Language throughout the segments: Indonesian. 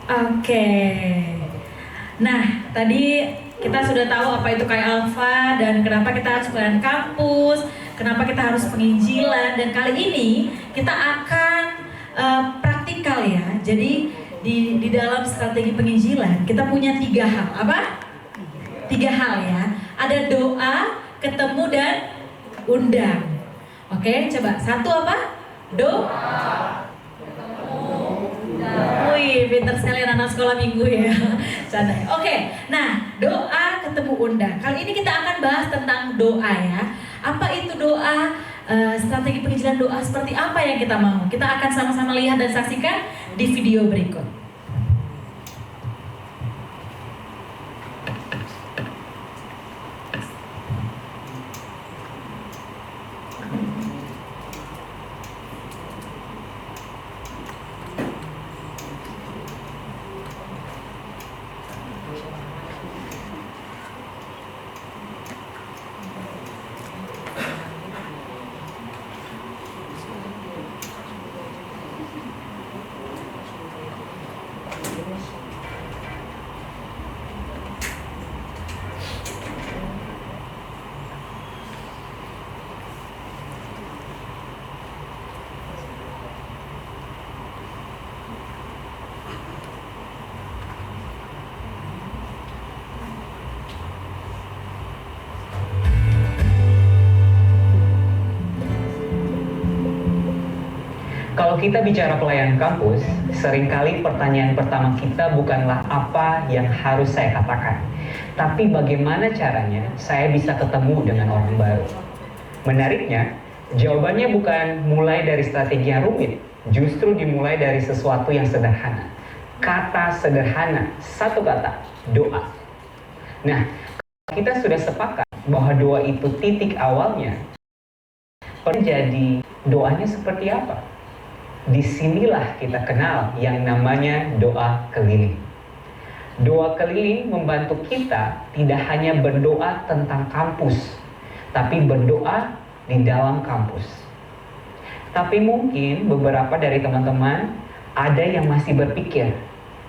Oke. Nah, tadi kita sudah tahu apa itu Kai Alpha dan kenapa kita harus pelayanan kampus, kenapa kita harus penginjilan, dan kali ini kita akan praktikal ya. Jadi di dalam strategi penginjilan kita punya 3 hal. Apa? 3 hal ya. Ada doa, ketemu, dan undang. Oke, coba. Satu apa? Doa. Wih, pinter sekali anak sekolah minggu ya. Santai. Oke, nah doa ketemu undang. Kali ini kita akan bahas tentang doa ya. Apa itu doa? Strategi penginjilan doa seperti apa yang kita mau? Kita akan sama-sama lihat dan saksikan di video berikut. Kalau kita bicara pelayanan kampus, seringkali pertanyaan pertama kita bukanlah apa yang harus saya katakan, tapi bagaimana caranya saya bisa ketemu dengan orang baru. Menariknya, jawabannya bukan mulai dari strategi yang rumit, justru dimulai dari sesuatu yang sederhana. Kata sederhana, satu kata, doa. Nah, kita sudah sepakat bahwa doa itu titik awalnya. Jadi, doanya seperti apa? Disinilah kita kenal yang namanya doa keliling. Doa keliling membantu kita tidak hanya berdoa tentang kampus, tapi berdoa di dalam kampus. Tapi mungkin beberapa dari teman-teman ada yang masih berpikir,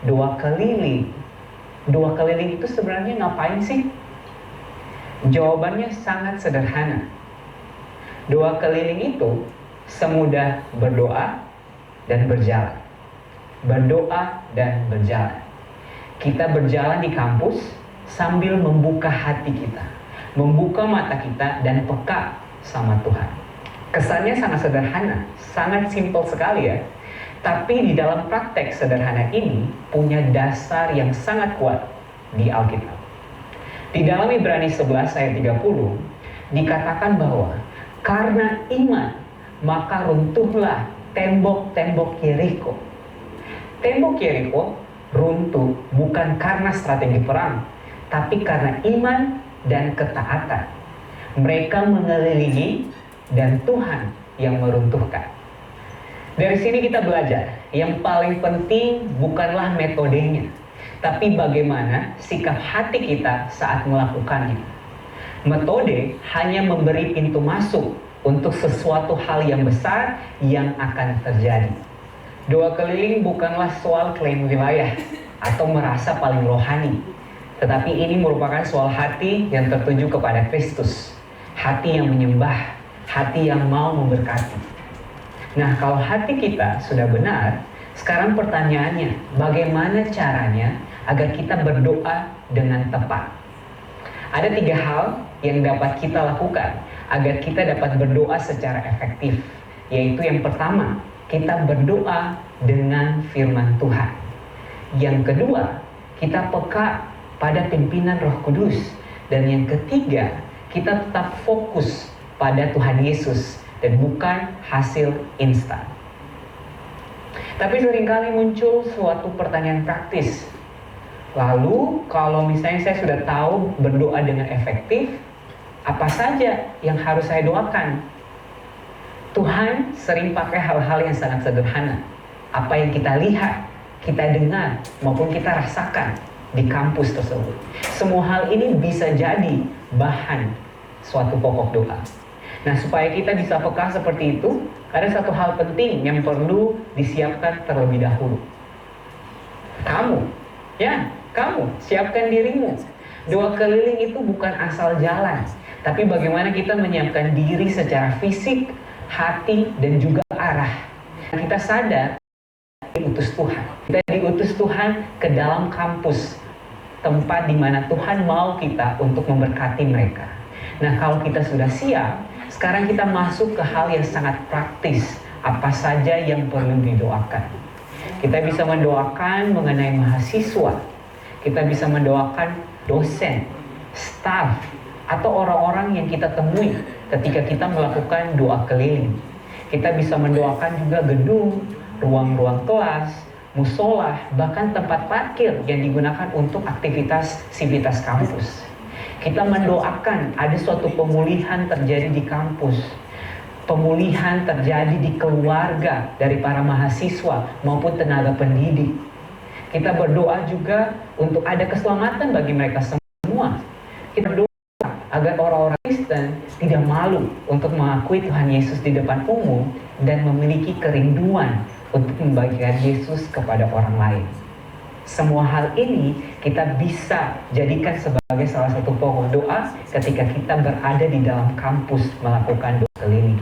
doa keliling itu sebenarnya ngapain sih? Jawabannya sangat sederhana. Doa keliling itu semudah berdoa dan berjalan. Berdoa dan berjalan. Kita berjalan di kampus sambil membuka hati kita, membuka mata kita dan peka sama Tuhan. Kesannya sangat sederhana, sangat simpel sekali ya. Tapi di dalam praktek sederhana ini punya dasar yang sangat kuat di Alkitab. Di dalam Ibrani 11 ayat 30 dikatakan bahwa karena iman maka runtuhlah tembok-tembok Yeriko. Tembok Yeriko runtuh bukan karena strategi perang, tapi karena iman dan ketaatan. Mereka mengelilingi dan Tuhan yang meruntuhkan. Dari sini kita belajar, yang paling penting bukanlah metodenya, tapi bagaimana sikap hati kita saat melakukannya. Metode hanya memberi pintu masuk untuk sesuatu hal yang besar yang akan terjadi. Doa keliling bukanlah soal klaim wilayah atau merasa paling rohani, tetapi ini merupakan soal hati yang tertuju kepada Kristus, hati yang menyembah, hati yang mau memberkati. Nah, kalau hati kita sudah benar, sekarang pertanyaannya, bagaimana caranya agar kita berdoa dengan tepat? Ada 3 hal yang dapat kita lakukan agar kita dapat berdoa secara efektif, yaitu yang pertama, kita berdoa dengan firman Tuhan. Yang kedua, kita peka pada pimpinan Roh Kudus. Dan yang ketiga, kita tetap fokus pada Tuhan Yesus dan bukan hasil instan. Tapi seringkali muncul suatu pertanyaan praktis. Lalu, kalau misalnya saya sudah tahu berdoa dengan efektif, apa saja yang harus saya doakan? Tuhan sering pakai hal-hal yang sangat sederhana. Apa yang kita lihat, kita dengar, maupun kita rasakan di kampus tersebut. Semua hal ini bisa jadi bahan suatu pokok doa. Nah, supaya kita bisa peka seperti itu, ada satu hal penting yang perlu disiapkan terlebih dahulu. Kamu, ya, kamu siapkan dirimu. Doa keliling itu bukan asal jalan, tapi bagaimana kita menyiapkan diri secara fisik, hati, dan juga arah. Kita sadar diutus Tuhan. Kita diutus Tuhan ke dalam kampus, tempat di mana Tuhan mau kita untuk memberkati mereka. Nah, kalau kita sudah siap, sekarang kita masuk ke hal yang sangat praktis. Apa saja yang perlu didoakan? Kita bisa mendoakan mengenai mahasiswa. Kita bisa mendoakan dosen, staf, atau orang-orang yang kita temui ketika kita melakukan doa keliling. Kita bisa mendoakan juga gedung, ruang-ruang kelas, musola, bahkan tempat parkir yang digunakan untuk aktivitas sivitas kampus. Kita mendoakan ada suatu pemulihan terjadi di kampus, pemulihan terjadi di keluarga dari para mahasiswa maupun tenaga pendidik. Kita berdoa juga untuk ada keselamatan bagi mereka semua. Kita berdoa agar orang-orang Kristen tidak malu untuk mengakui Tuhan Yesus di depan umum dan memiliki kerinduan untuk membagikan Yesus kepada orang lain. Semua hal ini kita bisa jadikan sebagai salah satu pokok doa ketika kita berada di dalam kampus melakukan doa keliling.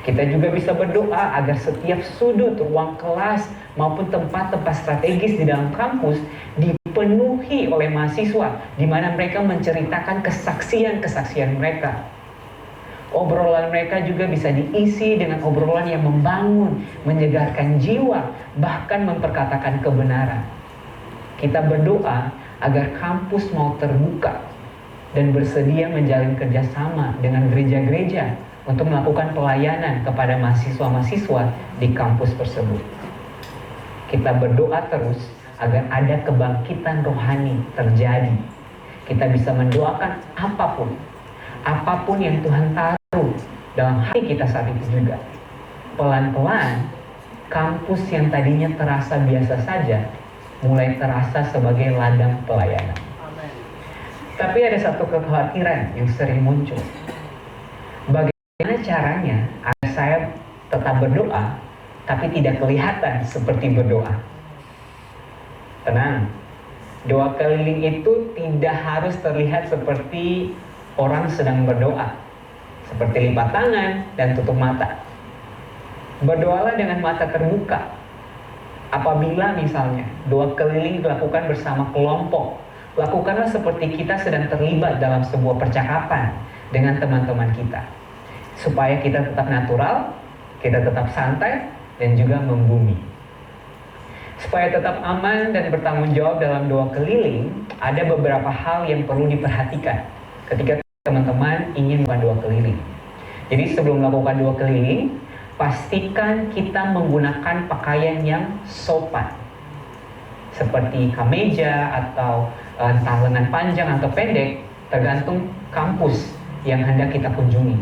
Kita juga bisa berdoa agar setiap sudut ruang kelas maupun tempat-tempat strategis di dalam kampus dipenuhi oleh mahasiswa, di mana mereka menceritakan kesaksian-kesaksian mereka. Obrolan mereka juga bisa diisi dengan obrolan yang membangun, menyegarkan jiwa, bahkan memperkatakan kebenaran. Kita berdoa agar kampus mau terbuka dan bersedia menjalin kerjasama dengan gereja-gereja untuk melakukan pelayanan kepada mahasiswa-mahasiswa di kampus tersebut. Kita berdoa terus agar ada kebangkitan rohani terjadi. Kita bisa mendoakan apapun yang Tuhan taruh dalam hati kita saat itu juga. Pelan-pelan, kampus yang tadinya terasa biasa saja, mulai terasa sebagai ladang pelayanan. Tapi ada satu kekhawatiran yang sering muncul. Bagaimana caranya agar saya tetap berdoa, tapi tidak kelihatan seperti berdoa? Tenang, doa keliling itu tidak harus terlihat seperti orang sedang berdoa, seperti lipat tangan dan tutup mata. Berdoalah dengan mata terbuka. Apabila misalnya doa keliling dilakukan bersama kelompok, lakukanlah seperti kita sedang terlibat dalam sebuah percakapan dengan teman-teman kita, supaya kita tetap natural, kita tetap santai, dan juga membumi. Supaya tetap aman dan bertanggung jawab dalam doa keliling, ada beberapa hal yang perlu diperhatikan ketika teman-teman ingin melakukan doa keliling. Jadi sebelum melakukan doa keliling, pastikan kita menggunakan pakaian yang sopan, seperti kemeja atau entah lengan panjang atau pendek, tergantung kampus yang hendak kita kunjungi.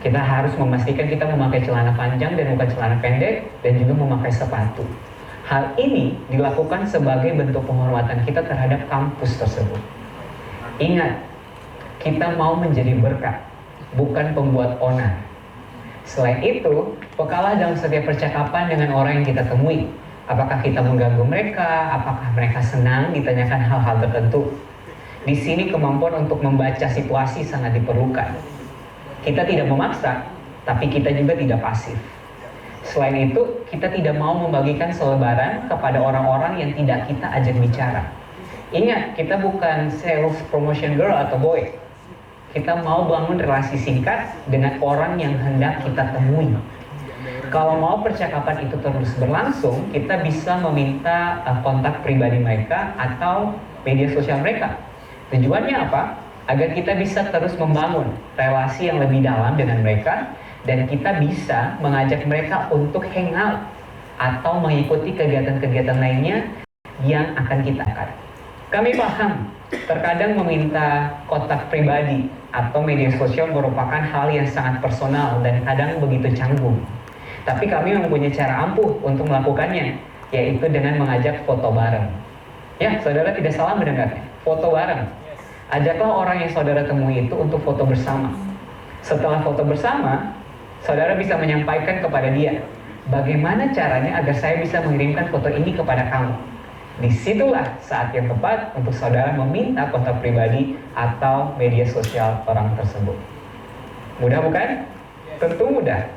Kita harus memastikan kita memakai celana panjang dan bukan celana pendek, dan juga memakai sepatu. Hal ini dilakukan sebagai bentuk penghormatan kita terhadap kampus tersebut. Ingat, kita mau menjadi berkat, bukan pembuat onar. Selain itu, pekalah dalam setiap percakapan dengan orang yang kita temui. Apakah kita mengganggu mereka? Apakah mereka senang ditanyakan hal-hal tertentu? Di sini kemampuan untuk membaca situasi sangat diperlukan. Kita tidak memaksa, tapi kita juga tidak pasif. Selain itu, kita tidak mau membagikan selebaran kepada orang-orang yang tidak kita ajak bicara. Ingat, kita bukan sales promotion girl atau boy. Kita mau bangun relasi singkat dengan orang yang hendak kita temui. Kalau mau percakapan itu terus berlangsung, kita bisa meminta kontak pribadi mereka atau media sosial mereka. Tujuannya apa? Agar kita bisa terus membangun relasi yang lebih dalam dengan mereka, dan kita bisa mengajak mereka untuk hangout atau mengikuti kegiatan-kegiatan lainnya yang akan kita angkat. Kami paham, terkadang meminta kontak pribadi atau media sosial merupakan hal yang sangat personal dan kadang begitu canggung. Tapi kami mempunyai cara ampuh untuk melakukannya, yaitu dengan mengajak foto bareng. Ya, saudara tidak salah mendengarnya, foto bareng. Ajaklah orang yang saudara temui itu untuk foto bersama. Setelah foto bersama, saudara bisa menyampaikan kepada dia, bagaimana caranya agar saya bisa mengirimkan foto ini kepada kamu. Disitulah saat yang tepat untuk saudara meminta kontak pribadi atau media sosial orang tersebut. Mudah bukan? Tentu mudah.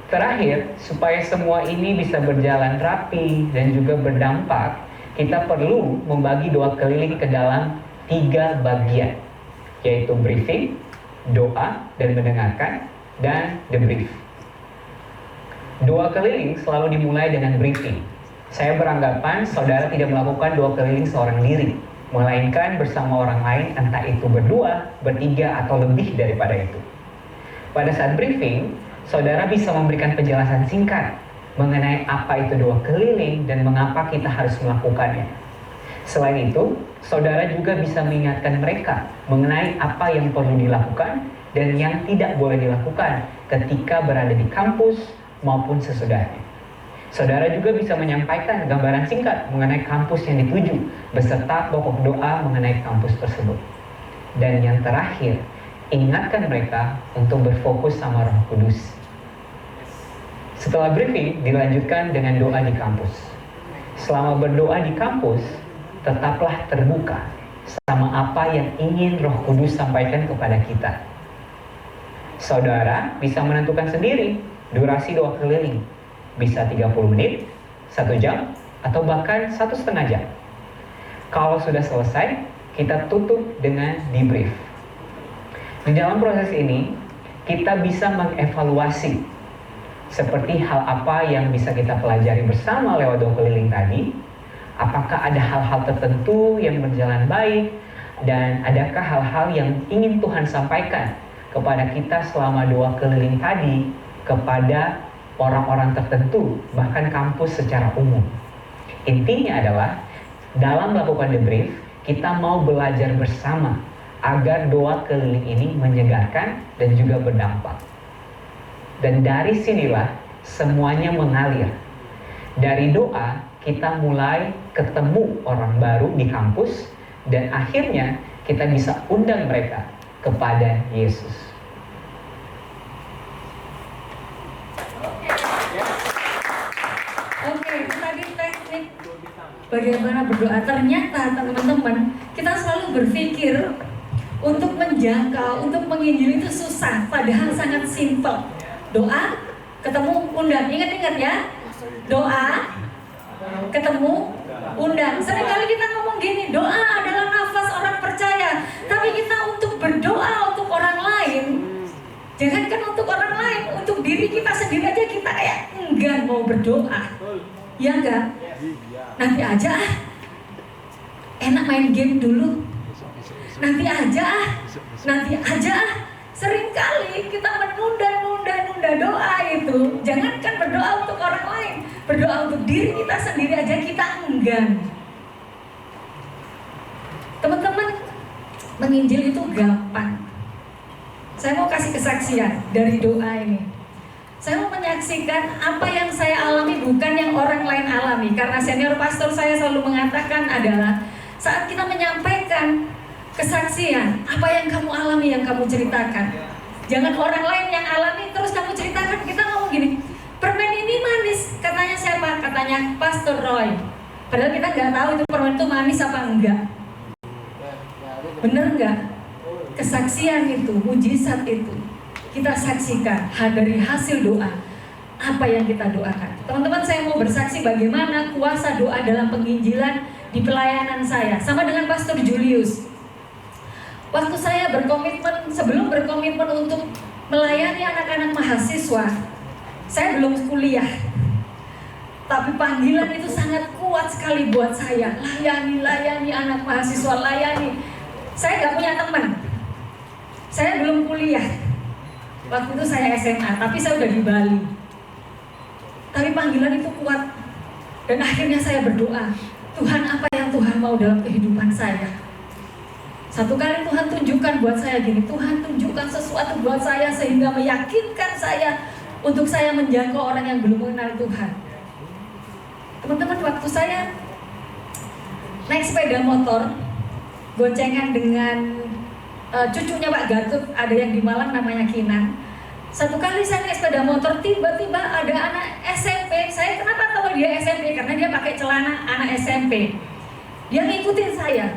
Terakhir, supaya semua ini bisa berjalan rapi dan juga berdampak, kita perlu membagi doa keliling ke dalam 3 bagian, yaitu briefing, doa dan mendengarkan, dan debrief. Doa keliling selalu dimulai dengan briefing. Saya beranggapan saudara tidak melakukan doa keliling seorang diri, melainkan bersama orang lain, entah itu berdua, bertiga, atau lebih daripada itu. Pada saat briefing, saudara bisa memberikan penjelasan singkat mengenai apa itu doa keliling dan mengapa kita harus melakukannya. Selain itu, saudara juga bisa mengingatkan mereka mengenai apa yang perlu dilakukan dan yang tidak boleh dilakukan ketika berada di kampus maupun sesudahnya. Saudara juga bisa menyampaikan gambaran singkat mengenai kampus yang dituju beserta pokok doa mengenai kampus tersebut. Dan yang terakhir, ingatkan mereka untuk berfokus sama Roh Kudus. Setelah briefing, dilanjutkan dengan doa di kampus. Selama berdoa di kampus, tetaplah terbuka sama apa yang ingin Roh Kudus sampaikan kepada kita. Saudara bisa menentukan sendiri durasi doa keliling. Bisa 30 menit, 1 jam, atau bahkan 1,5 jam. Kalau sudah selesai, kita tutup dengan debrief. Di dalam proses ini, kita bisa mengevaluasi seperti hal apa yang bisa kita pelajari bersama lewat doa keliling tadi. Apakah ada hal-hal tertentu yang berjalan baik, dan adakah hal-hal yang ingin Tuhan sampaikan kepada kita selama doa keliling tadi kepada orang-orang tertentu, bahkan kampus secara umum. Intinya adalah dalam melakukan debrief, kita mau belajar bersama agar doa keliling ini menyegarkan dan juga berdampak. Dan dari sinilah semuanya mengalir. Dari doa kita mulai ketemu orang baru di kampus, dan akhirnya kita bisa undang mereka kepada Yesus. Oke, itu tadi teknik bagaimana berdoa. Ternyata teman-teman, kita selalu berpikir untuk menjangkau, untuk menginjil itu susah, padahal sangat simpel. Doa, ketemu, undang. Ingat-ingat ya, doa, ketemu, undang. Seringkali kita ngomong gini, doa adalah nafas orang percaya. Tapi kita untuk berdoa untuk orang lain, jangankan untuk orang lain, untuk diri kita sendiri aja kita kayak enggan mau berdoa. Ya enggak? Nanti aja ah, enak main game dulu. Nanti aja ah, nanti aja ah. Seringkali kita menunda doa itu. Jangankan berdoa untuk orang lain, berdoa untuk diri kita sendiri aja kita enggan. Teman-teman, menginjil itu gampang. Saya mau kasih kesaksian dari doa ini. Saya mau menyaksikan apa yang saya alami, bukan yang orang lain alami. Karena senior pastor saya selalu mengatakan adalah saat kita menyampaikan kesaksian, apa yang kamu alami, yang kamu ceritakan. Jangan orang lain yang alami terus kamu ceritakan. Kita ngomong gini, permen ini manis. Katanya siapa? Katanya Pastor Roy. Padahal kita nggak tahu itu permen itu manis apa enggak. Bener nggak? Kesaksian itu, mujizat itu, kita saksikan dari hasil doa. Apa yang kita doakan. Teman-teman, saya mau bersaksi bagaimana kuasa doa dalam penginjilan di pelayanan saya. Sama dengan Pastor Julius. Waktu saya berkomitmen, sebelum berkomitmen untuk melayani anak-anak mahasiswa, saya belum kuliah. Tapi panggilan itu sangat kuat sekali buat saya. Layani anak mahasiswa, layani. Saya gak punya teman. Saya belum kuliah. Waktu itu saya SMA, tapi saya udah di Bali. Tapi panggilan itu kuat. Dan akhirnya saya berdoa, Tuhan, apa yang Tuhan mau dalam kehidupan saya? Satu kali Tuhan tunjukkan buat saya gini, Tuhan tunjukkan sesuatu buat saya sehingga meyakinkan saya untuk saya menjangkau orang yang belum mengenal Tuhan. Teman-teman, waktu saya naik sepeda motor, goncengan dengan cucunya Pak Gatot, ada yang di Malang namanya Kinan. Satu kali saya naik sepeda motor, tiba-tiba ada anak SMP, saya kenapa tahu tahu dia SMP karena dia pakai celana anak SMP. Dia ngikutin saya.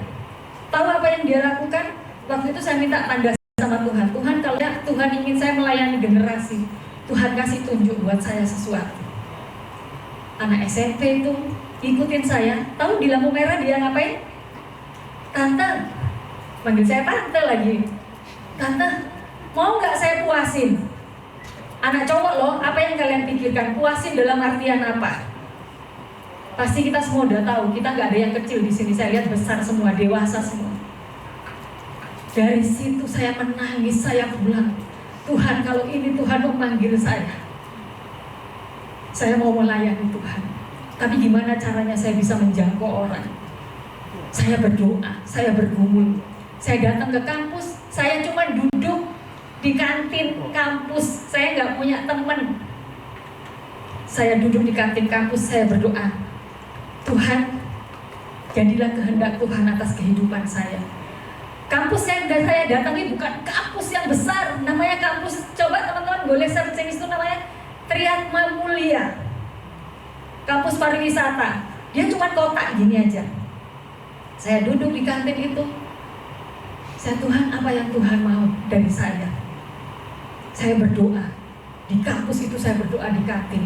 Tahu apa yang dia lakukan? Waktu itu saya minta tanda sama Tuhan. Tuhan, kalau ya Tuhan ingin saya melayani generasi, Tuhan kasih tunjuk buat saya sesuatu. Anak SMP itu ikutin saya. Tahu di lampu merah dia ngapain? Tante, manggil saya tante lagi. Tante, mau nggak saya puasin? Anak cowok loh, apa yang kalian pikirkan? Puasin dalam artian apa? Pasti kita semua udah tahu, kita nggak ada yang kecil di sini. Saya lihat besar semua, dewasa semua. Dari situ saya menangis, saya bilang, Tuhan, kalau ini Tuhan memanggil saya mau melayani Tuhan. Tapi gimana caranya saya bisa menjangkau orang? Saya berdoa, saya bergumul. Saya datang ke kampus, saya cuma duduk di kantin kampus, saya nggak punya teman. Saya duduk di kantin kampus, saya berdoa, Tuhan, jadilah kehendak Tuhan atas kehidupan saya. Kampus yang saya datangi bukan kampus yang besar, namanya kampus, coba teman-teman boleh searching, itu namanya Triatma Mulia, kampus pariwisata. Dia cuma kotak gini aja. Saya duduk di kantin itu, Tuhan, apa yang Tuhan mau dari saya? Saya berdoa di kampus itu, saya berdoa di kantin.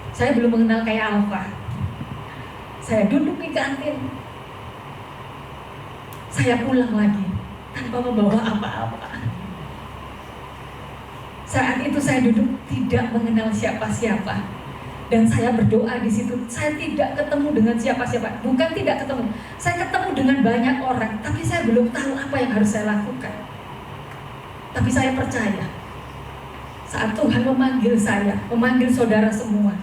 Saya belum mengenal kayak Alfa. Saya duduk di kantin. Saya pulang lagi tanpa membawa apa-apa. Saat itu saya duduk tidak mengenal siapa-siapa. Dan saya berdoa di situ. Saya tidak ketemu dengan siapa-siapa. Bukan tidak ketemu. Saya ketemu dengan banyak orang, tapi saya belum tahu apa yang harus saya lakukan. Tapi saya percaya saat Tuhan memanggil saya, memanggil saudara semua,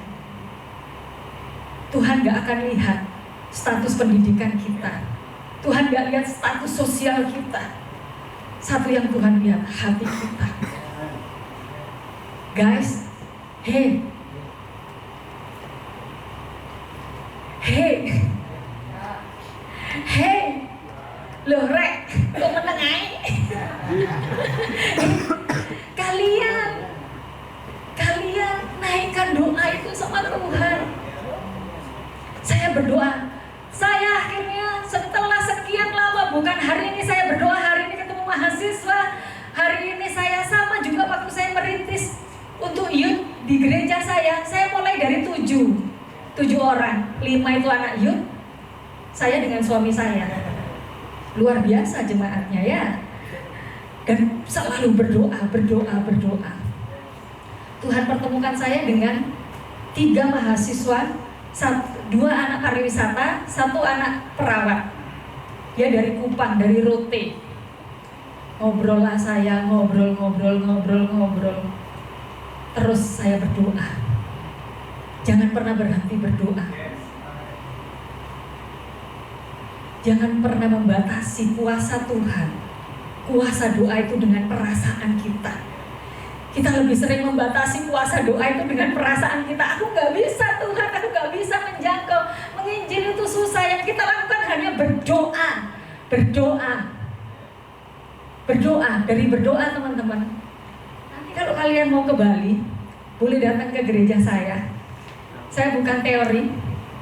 Tuhan gak akan lihat status pendidikan kita, Tuhan gak lihat status sosial kita. Satu yang Tuhan lihat, hati kita. Guys, hey, loh rek, kok menengai? Kalian naikkan doa itu sama Tuhan. Saya berdoa, saya akhirnya setelah sekian lama, bukan hari ini saya berdoa, hari ini ketemu mahasiswa, hari ini saya sama juga waktu saya merintis untuk youth di gereja saya mulai dari 7 orang, 5 itu anak youth, saya dengan suami saya. Luar biasa jemaatnya ya. Dan selalu berdoa. Tuhan pertemukan saya dengan 3 mahasiswa, 2 anak pariwisata, 1 anak perawat. Dia dari Kupang, dari Rote. Ngobrol lah saya, ngobrol. Terus saya berdoa. Jangan pernah berhenti berdoa. Jangan pernah membatasi kuasa Tuhan. Kuasa doa itu dengan perasaan kita. Kita lebih sering membatasi kuasa doa itu dengan perasaan kita. Aku gak bisa Tuhan, aku gak bisa menjangkau. Menginjil itu susah, yang kita lakukan hanya berdoa. Dari berdoa teman-teman. Nanti kalau kalian mau ke Bali, boleh datang ke gereja saya. Saya bukan teori,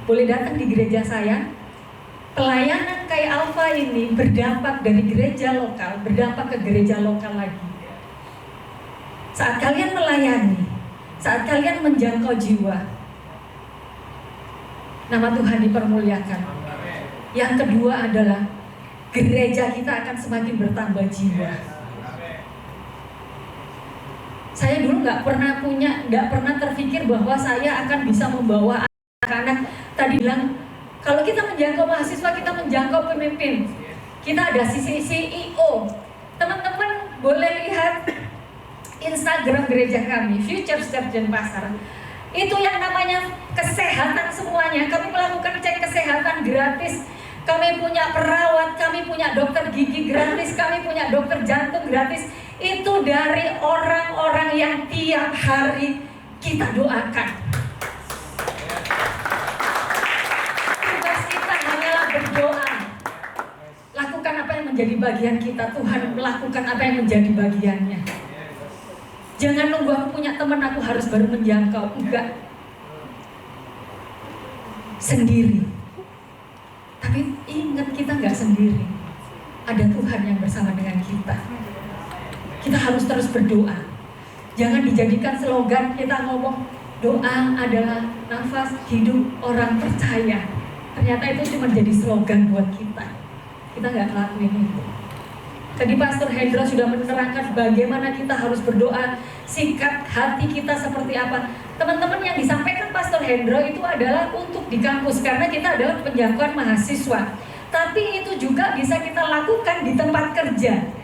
boleh datang di gereja saya. Pelayanan kayak Alfa ini berdampak dari gereja lokal, berdampak ke gereja lokal lagi. Saat kalian melayani, saat kalian menjangkau jiwa, nama Tuhan dipermuliakan. Yang kedua adalah gereja kita akan semakin bertambah jiwa. Saya dulu nggak pernah terpikir bahwa saya akan bisa membawa anak-anak. Tadi bilang, kalau kita menjangkau mahasiswa, kita menjangkau pemimpin. Kita ada CEO. Teman-teman boleh lihat Instagram gereja kami, Future Church Denpasar. Itu yang namanya kesehatan semuanya. Kami melakukan cek kesehatan gratis. Kami punya perawat, kami punya dokter gigi gratis, kami punya dokter jantung gratis. Itu dari orang-orang yang tiap hari kita doakan. Berdoa, lakukan apa yang menjadi bagian kita. Tuhan melakukan apa yang menjadi bagiannya. Jangan nunggu aku punya teman aku harus baru menjangkau. Enggak. sendiri. Tapi ingat, kita nggak sendiri. Ada Tuhan yang bersama dengan kita. Kita harus terus berdoa. Jangan dijadikan slogan kita ngomong doa adalah nafas hidup orang percaya. Ternyata itu cuma jadi slogan buat kita. Kita nggak ngelakuin itu. Tadi Pastor Hendra sudah menerangkan bagaimana kita harus berdoa, sikap hati kita seperti apa. Teman-teman, yang disampaikan Pastor Hendra itu adalah untuk di kampus, karena kita adalah penjangkauan mahasiswa. Tapi itu juga bisa kita lakukan di tempat kerja.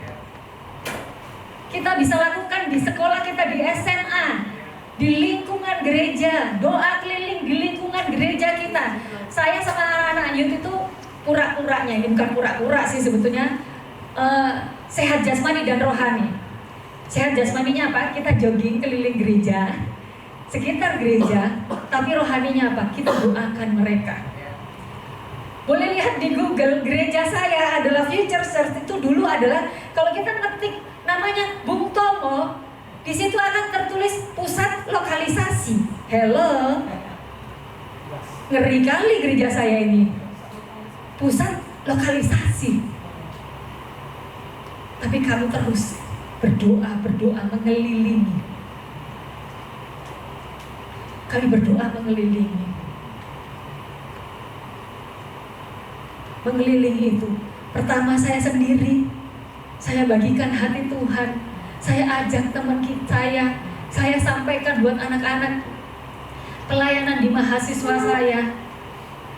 Kita bisa lakukan di sekolah kita, di SMA, di lingkungan gereja, doa keliling di lingkungan gereja kita. Saya sama anak youth itu pura-puranya, ini bukan pura-pura sih sebetulnya, sehat jasmani dan rohani. Sehat jasmaninya apa? Kita jogging keliling gereja, sekitar gereja, tapi rohaninya apa? Kita doakan mereka. Boleh lihat di Google, gereja saya adalah Future Church. Itu dulu adalah, kalau kita ngetik namanya Bung Tomo, di situ akan tertulis pusat lokalisasi. Hello, ngeri kali gereja saya ini, pusat lokalisasi. Tapi kami terus berdoa mengelilingi. Kami berdoa mengelilingi. Mengelilingi itu, pertama saya sendiri, saya bagikan hati Tuhan, saya ajak teman saya sampaikan buat anak-anak pelayanan di mahasiswa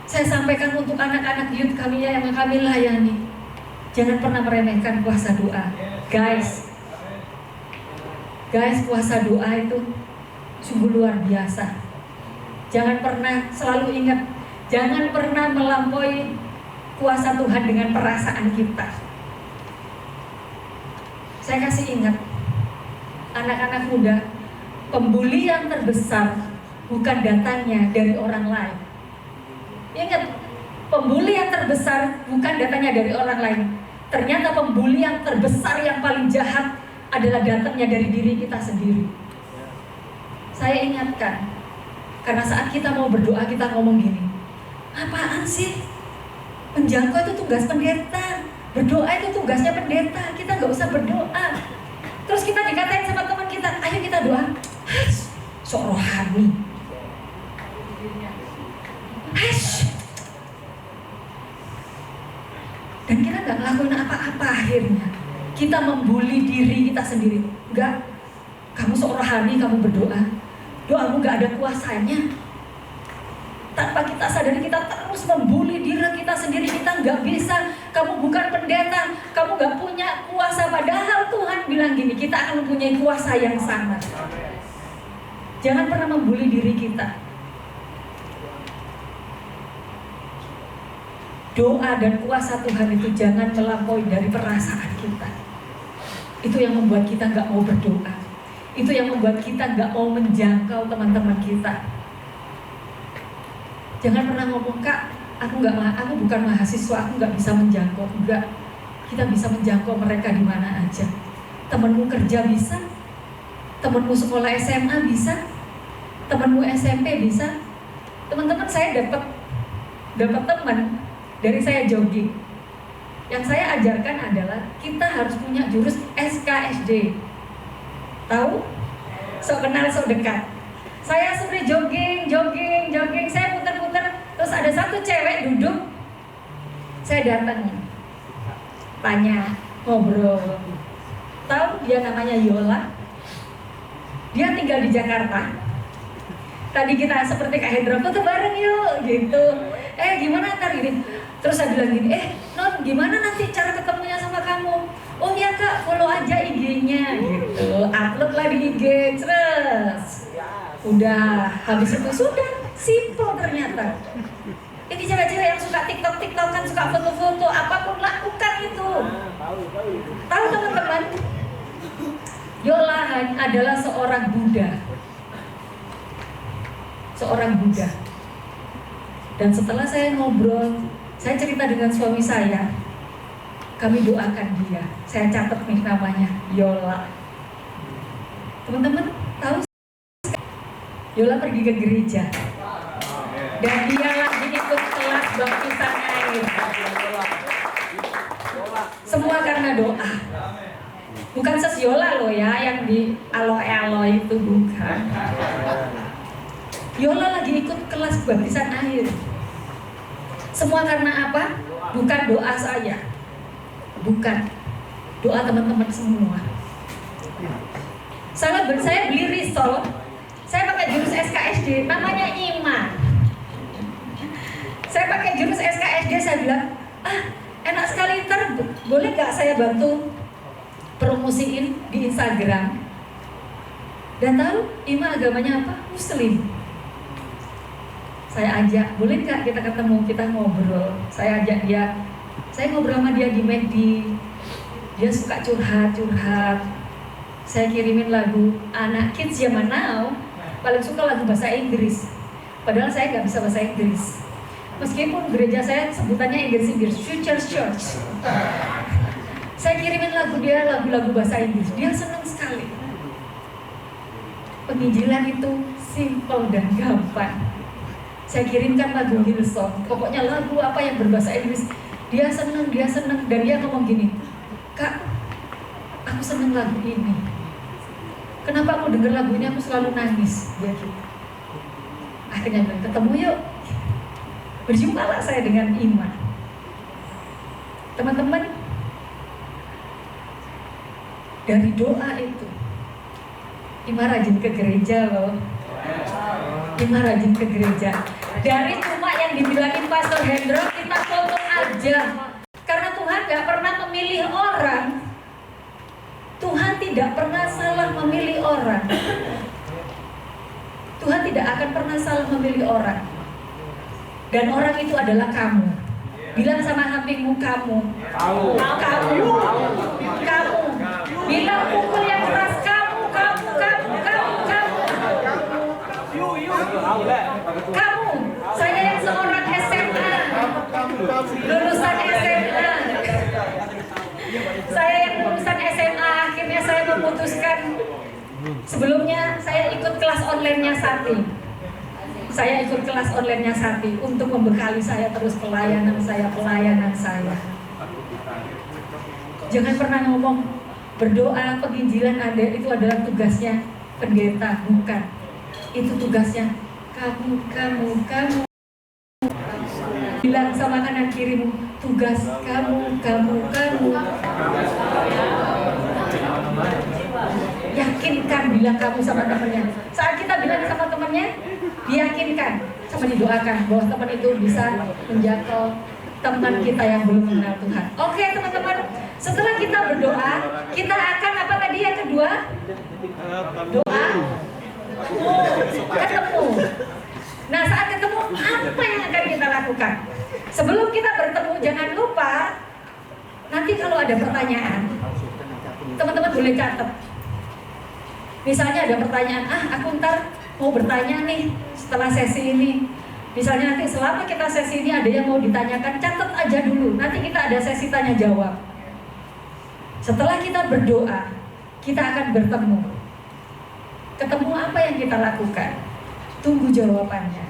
saya sampaikan untuk anak-anak youth kami yang kami layani. Jangan pernah meremehkan puasa doa, guys, puasa doa itu sungguh luar biasa. Jangan pernah, selalu ingat, jangan pernah melampaui kuasa Tuhan dengan perasaan kita. Saya kasih ingat, anak-anak muda, pembulian terbesar bukan datangnya dari orang lain. Ingat, pembulian terbesar bukan datangnya dari orang lain. Ternyata pembulian terbesar yang paling jahat adalah datangnya dari diri kita sendiri. Saya ingatkan, karena saat kita mau berdoa kita ngomong gini, apaan sih? Menjangkau itu tugas pendeta, berdoa itu tugasnya pendeta, kita gak usah berdoa. Terus kita dikatain sama teman kita, ayo kita doa. Sok rohani. Dan kita gak ngelakuin apa-apa akhirnya. Kita membuli diri kita sendiri. Enggak, kamu sok rohani, kamu berdoa, doamu gak ada kuasanya. Tanpa kita sadari kita terus membuli diri kita sendiri. Kita nggak bisa, kamu bukan pendeta, kamu nggak punya kuasa. Padahal Tuhan bilang gini, kita akan mempunyai kuasa yang sama. Jangan pernah membuli diri kita. Doa dan kuasa Tuhan itu jangan melampaui dari perasaan kita. Itu yang membuat kita nggak mau berdoa. Itu yang membuat kita nggak mau menjangkau teman-teman kita. Jangan pernah ngomong, Kak, aku bukan mahasiswa, aku nggak bisa menjangkau. Enggak, kita bisa menjangkau mereka di mana aja. Temenmu kerja bisa, temenmu sekolah SMA bisa, temenmu SMP bisa. Teman-teman, saya dapat teman dari saya jogging. Yang saya ajarkan adalah kita harus punya jurus SKSD. Tahu? Sok kenal, sok dekat. Saya sering jogging, saya putar-putar, terus ada satu cewek duduk, saya datang, tanya, ngobrol. Tahu dia namanya Yola, dia tinggal di Jakarta. Tadi kita seperti Kak Hendra, foto bareng yuk, gitu. Gimana ntar gini? Terus saya bilang gini, Non, gimana nanti cara ketemunya sama kamu? Oh ya Kak, follow aja IG-nya, gitu. Upload lah di IG, terus. Udah, habis itu sudah, simple ternyata. Ini cewek-cewek yang suka TikTok-TikTokan, suka foto-foto, apapun lakukan itu. Tahu teman-teman, Yola adalah seorang Buddha. Dan setelah saya ngobrol, saya cerita dengan suami saya, kami doakan dia. Saya catat nih namanya, Yola. Teman-teman tahu, Yola pergi ke gereja dan dia lagi ikut gitu. Semua karena doa. Bukan sesiola loh ya, yang di aloe-aloe itu bukan. Yola lagi ikut kelas baptisan air. Semua karena apa? Bukan doa saya. Bukan. Doa teman-teman semua. Saya beli risol. Saya pakai jurus SKSD, namanya iman. Saya pakai jurus SKSD, saya bilang, enak sekali, ntar boleh gak saya bantu promosiin di Instagram? Dan tahu Ima agamanya apa? Muslim. Saya ajak, boleh nggak kita ketemu, kita ngobrol. Saya ajak dia, saya ngobrol sama dia di McD. Dia suka curhat. Saya kirimin lagu anak kids zaman now, paling suka lagu bahasa Inggris. Padahal saya nggak bisa bahasa Inggris. Meskipun gereja saya sebutannya Inggris, Future Church. Saya kirimin lagu dia, lagu-lagu bahasa Inggris. Dia senang sekali. Penginjilan itu simple dan gampang. Saya kirimkan lagu Hillsong, pokoknya lagu apa yang berbahasa Inggris. Dia senang, dan dia ngomong gini, Kak, aku senang lagu ini. Kenapa aku dengar lagu ini aku selalu nangis? Dia gitu. Akhirnya bilang, ketemu yuk. Berjumpalah saya dengan Ima. Teman-teman, dari doa itu, Ima rajin ke gereja loh. Ima rajin ke gereja. Dari cuma yang dibilangin Pastor Hendro, kita foto aja. Karena Tuhan gak pernah memilih orang. Tuhan tidak pernah salah memilih orang. Tuhan tidak akan pernah salah memilih orang. Dan orang itu adalah kamu. Bilang sama sampingmu, kamu. Kamu. Bilang pukul yang keras, kamu. Kamu, saya yang seorang SMA, lulusan SMA. Saya yang lulusan SMA, akhirnya saya memutuskan. Sebelumnya saya ikut kelas online-nya Sati. Untuk membekali saya terus pelayanan saya. Jangan pernah ngomong berdoa penginjilan ada itu adalah tugasnya pendeta, bukan. Itu tugasnya kamu. Bilang sama kanan kirimu, tugas kamu. Yakinkan bilang kamu sama temannya. Saat kita bilang sama temannya, diyakinkan sama didoakan bahwa teman itu bisa menjangkau teman kita yang belum mengenal Tuhan. Oke teman-teman, setelah kita berdoa, kita akan apa tadi yang kedua? Doa. Ketemu. Nah saat ketemu apa yang akan kita lakukan? Sebelum kita bertemu jangan lupa nanti kalau ada pertanyaan teman-teman boleh catat. Misalnya ada pertanyaan, aku ntar mau bertanya nih setelah sesi ini. Misalnya nanti selama kita sesi ini ada yang mau ditanyakan, catat aja dulu. Nanti kita ada sesi tanya jawab. Setelah kita berdoa, kita akan bertemu. Ketemu apa yang kita lakukan? Tunggu jawabannya.